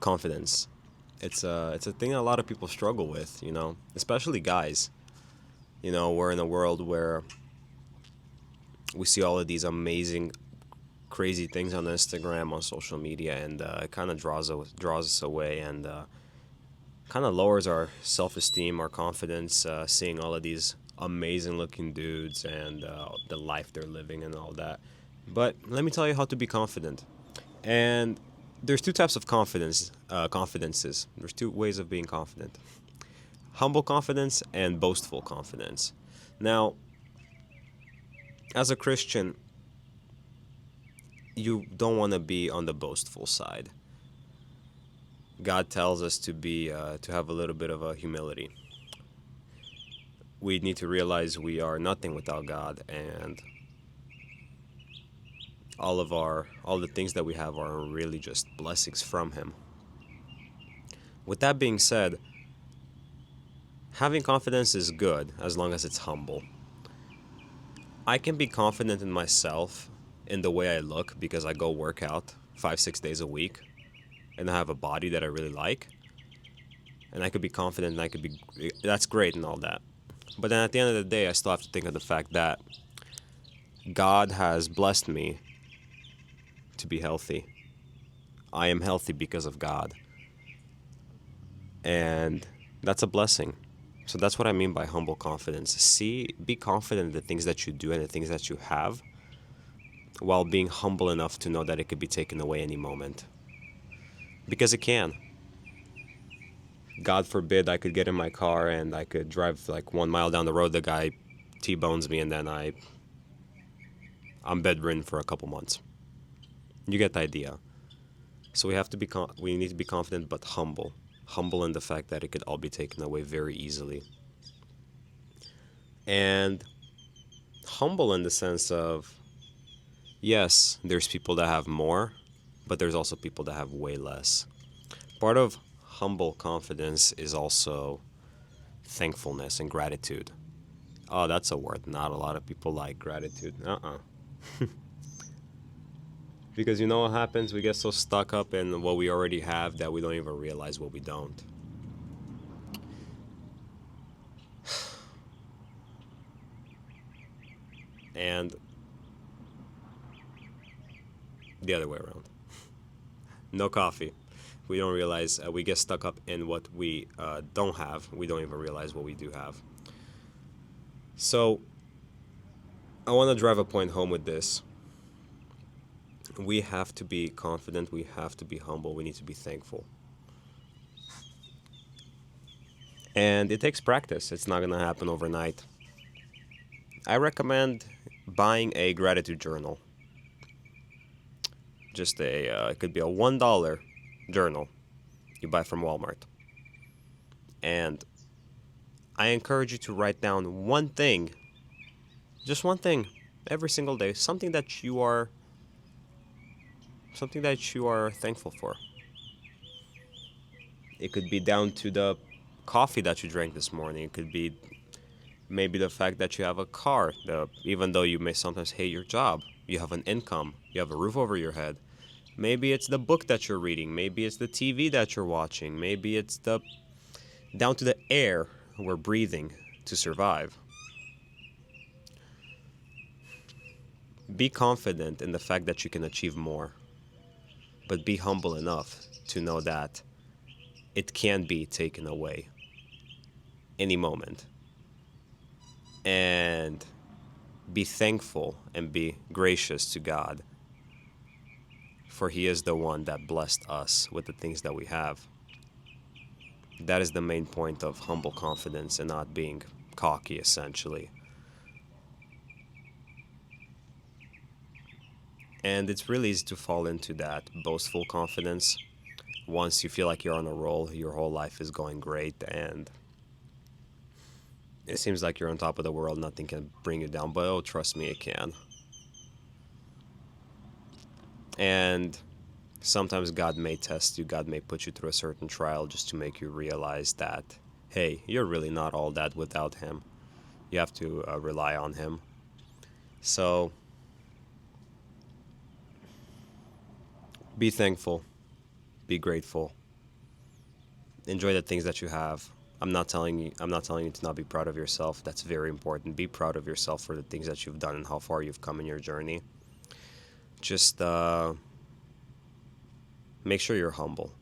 confidence. It's a thing a lot of people struggle with, especially guys. We're in a world where we see all of these amazing, crazy things on Instagram, on social media, and it kind of draws us away, and kind of lowers our self-esteem, our confidence, seeing all of these amazing looking dudes and the life they're living and all that. But let me tell you how to be confident. And there's two types of confidences. There's two ways of being confident: humble confidence and boastful confidence. Now, as a Christian, you don't want to be on the boastful side. God tells us to have a little bit of a humility. We need to realize we are nothing without God, and all the things that we have are really just blessings from Him. With that being said, having confidence is good as long as it's humble. I can be confident in myself in the way I look because I go work out 5, 6 days a week and I have a body that I really like. And I could be confident and that's great and all that. But then at the end of the day, I still have to think of the fact that God has blessed me to be healthy. I am healthy because of God. And that's a blessing. So that's what I mean by humble confidence. Be confident in the things that you do and the things that you have, while being humble enough to know that it could be taken away any moment. Because it can. God forbid I could get in my car and I could drive like 1 mile down the road, the guy T-bones me, and then I'm bedridden for a couple months. You get the idea. So we need to be confident but humble. Humble in the fact that it could all be taken away very easily. And humble in the sense of, yes, there's people that have more, but there's also people that have way less. Part of humble confidence is also thankfulness and gratitude. Oh, that's a word not a lot of people like, gratitude. Because you know what happens? We get so stuck up in what we already have that we don't even realize what we don't. And the other way around. No coffee. We don't realize, we get stuck up in what we don't have. We don't even realize what we do have. So, I want to drive a point home with this. We have to be confident. We have to be humble. We need to be thankful. And it takes practice. It's not going to happen overnight. I recommend buying a gratitude journal. It could be a $1 journal you buy from Walmart. And I encourage you to write down one thing, just one thing, every single day, something that you are thankful for. It could be down to the coffee that you drank this morning. It could be maybe the fact that you have a car, even though you may sometimes hate your job, you have an income, you have a roof over your head. Maybe it's the book that you're reading. Maybe it's the TV that you're watching. Maybe it's down to the air we're breathing to survive. Be confident in the fact that you can achieve more, but be humble enough to know that it can be taken away any moment. And be thankful and be gracious to God, for He is the one that blessed us with the things that we have. That is the main point of humble confidence and not being cocky, essentially. And it's really easy to fall into that boastful confidence once you feel like you're on a roll, your whole life is going great, and it seems like you're on top of the world, nothing can bring you down. But oh, trust me, it can. And sometimes God may test you, God may put you through a certain trial just to make you realize that, hey, you're really not all that without Him. You have to rely on Him. So be thankful, be grateful, Enjoy the things that you have. I'm not telling you to not be proud of yourself. That's very important. Be proud of yourself for the things that you've done and how far you've come in your journey. Just make sure you're humble,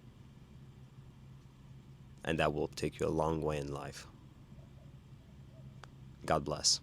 and that will take you a long way in life. God bless.